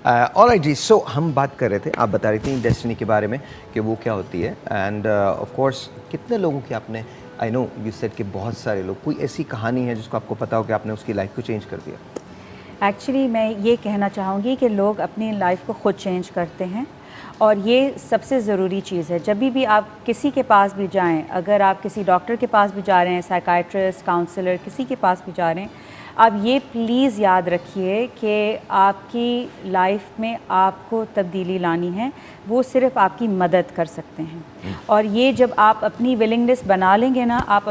Alright जी, सो हम बात कर रहे थे, आप बता रही थी डेस्टिनी के बारे में कि वो क्या होती है, एंड ऑफ कोर्स कितने लोगों की आपने, आई नो यू सेड कि बहुत सारे लोग, कोई ऐसी कहानी है जिसको आपको पता हो कि आपने उसकी लाइफ को चेंज कर दिया? एक्चुअली मैं ये कहना चाहूँगी कि लोग अपनी लाइफ को ख़ुद चेंज करते हैं और ये सबसे ज़रूरी चीज़ है। जब भी आप किसी के पास भी जाएं, अगर आप किसी डॉक्टर के पास भी जा रहे हैं, साइकाइट्रिस्ट, काउंसलर, किसी के पास भी जा रहे हैं, आप ये प्लीज़ याद रखिए कि आपकी लाइफ में आपको तब्दीली लानी है, वो सिर्फ़ आपकी मदद कर सकते हैं। और ये जब आप अपनी विलिंगनेस बना लेंगे ना, आप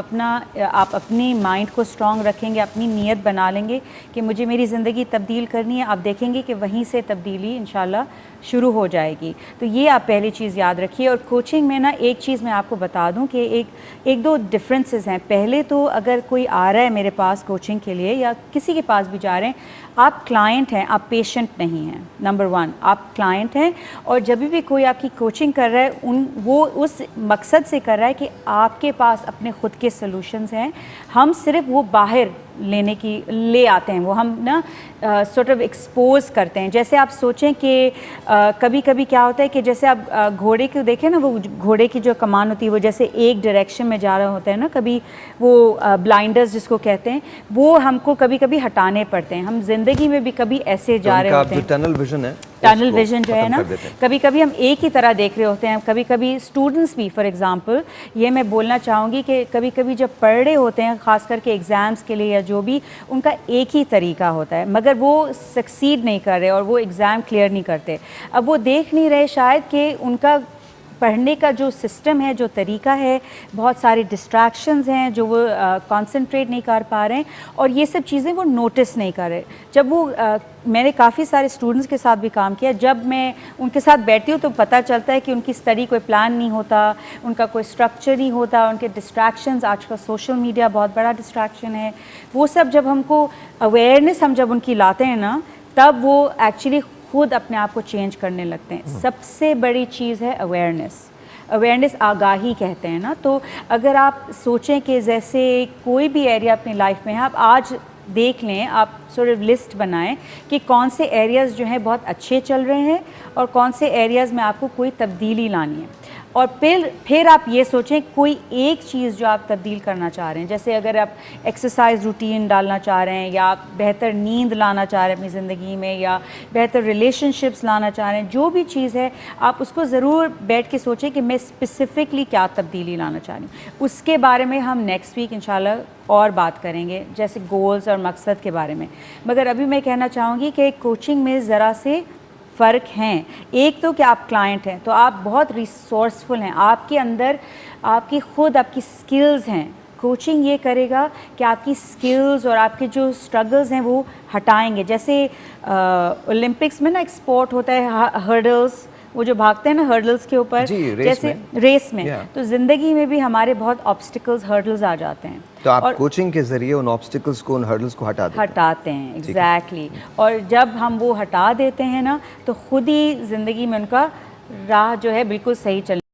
अपनी माइंड को स्ट्रॉन्ग रखेंगे, अपनी नीयत बना लेंगे कि मुझे मेरी ज़िंदगी तब्दील करनी है, आप देखेंगे कि वहीं से तब्दीली इंशाल्लाह शुरू हो जाएगी। तो ये आप पहली चीज़ याद रखिए। और कोचिंग में ना एक चीज़ मैं आपको बता दूं कि एक दो डिफरेंसेस हैं। पहले तो अगर कोई आ रहा है मेरे पास कोचिंग के लिए या किसी के पास भी जा रहे हैं, आप क्लाइंट हैं, आप पेशेंट नहीं हैं। नंबर 1, आप क्लाइंट हैं और जब भी कोई आपकी कोचिंग कर रहा है वो उस मकसद से कर रहा है कि आपके पास अपने ख़ुद के सॉल्यूशंस हैं, हम सिर्फ वो बाहर ले आते हैं, वो हम ना सॉर्ट ऑफ एक्सपोज करते हैं। जैसे आप सोचें कि कभी कभी क्या होता है कि जैसे आप घोड़े को देखें ना, वो घोड़े की जो कमान होती है वो जैसे एक डायरेक्शन में जा रहा होता है ना, कभी वो ब्लाइंडर्स जिसको कहते हैं, वो हमको कभी कभी हटाने पड़ते हैं। हम जिंदगी में भी कभी ऐसे जा रहे होते हैं, टनल विजन है, टनल विजन जो है ना, कभी कभी हम एक ही तरह देख रहे होते हैं। कभी कभी स्टूडेंट्स भी, फॉर एग्जांपल ये मैं बोलना चाहूँगी कि कभी कभी जब पढ़ रहे होते हैं, ख़ास करके एग्ज़ाम्स के लिए या जो भी, उनका एक ही तरीका होता है मगर वो सक्सीड नहीं कर रहे और वो एग्ज़ाम क्लियर नहीं करते। अब वो देख नहीं रहे शायद कि उनका पढ़ने का जो सिस्टम है, जो तरीका है, बहुत सारे डिस्ट्रैक्शंस हैं जो वो कंसंट्रेट नहीं कर पा रहे हैं और ये सब चीज़ें वो नोटिस नहीं कर रहे। जब वो मैंने काफ़ी सारे स्टूडेंट्स के साथ भी काम किया, जब मैं उनके साथ बैठती हूँ तो पता चलता है कि उनकी स्टडी कोई प्लान नहीं होता, उनका कोई स्ट्रक्चर नहीं होता, उनके डिस्ट्रैक्शंस, आज का सोशल मीडिया बहुत बड़ा डिस्ट्रैक्शन है, वो सब जब हमको अवेयरनेस हम जब उनकी लाते हैं ना, तब वो एक्चुअली खुद अपने आप को चेंज करने लगते हैं। सबसे बड़ी चीज़ है अवेयरनेस, आगाही कहते हैं ना। तो अगर आप सोचें कि जैसे कोई भी एरिया अपनी लाइफ में है, आप आज देख लें, आप सॉर्ट ऑफ लिस्ट बनाएं कि कौन से एरियाज़ जो हैं बहुत अच्छे चल रहे हैं और कौन से एरियाज़ में आपको कोई तब्दीली लानी है। और फिर आप ये सोचें कोई एक चीज़ जो आप तब्दील करना चाह रहे हैं, जैसे अगर आप एक्सरसाइज रूटीन डालना चाह रहे हैं या आप बेहतर नींद लाना चाह रहे हैं अपनी ज़िंदगी में या बेहतर रिलेशनशिप्स लाना चाह रहे हैं, जो भी चीज़ है आप उसको ज़रूर बैठ के सोचें कि मैं स्पेसिफ़िकली क्या तब्दीली लाना चाह रही हूँ। उसके बारे में हम नेक्स्ट वीक इंशाल्लाह और बात करेंगे, जैसे गोल्स और मकसद के बारे में। मगर अभी मैं कहना चाहूँगी कि कोचिंग में ज़रा से फ़र्क हैं। एक तो कि आप क्लाइंट हैं तो आप बहुत रिसोर्सफुल हैं, आपके अंदर आपकी स्किल्स हैं। कोचिंग ये करेगा कि आपकी स्किल्स और आपके जो स्ट्रगल्स हैं वो हटाएंगे। जैसे ओलंपिक्स में ना एक स्पोर्ट होता है हर्डल्स, वो जो भागते हैं ना हर्डल्स के ऊपर, जैसे रेस में, तो ज़िंदगी में भी हमारे बहुत ऑब्स्टिकल्स, हर्डल्स आ जाते हैं। तो आप कोचिंग के ज़रिए उन ऑब्स्टिकल्स को, उन हर्डल्स को हटाते हैं। एग्जैक्टली। और जब हम वो हटा देते हैं ना, तो खुद ही ज़िंदगी में उनका राह जो है बिल्कुल सही चल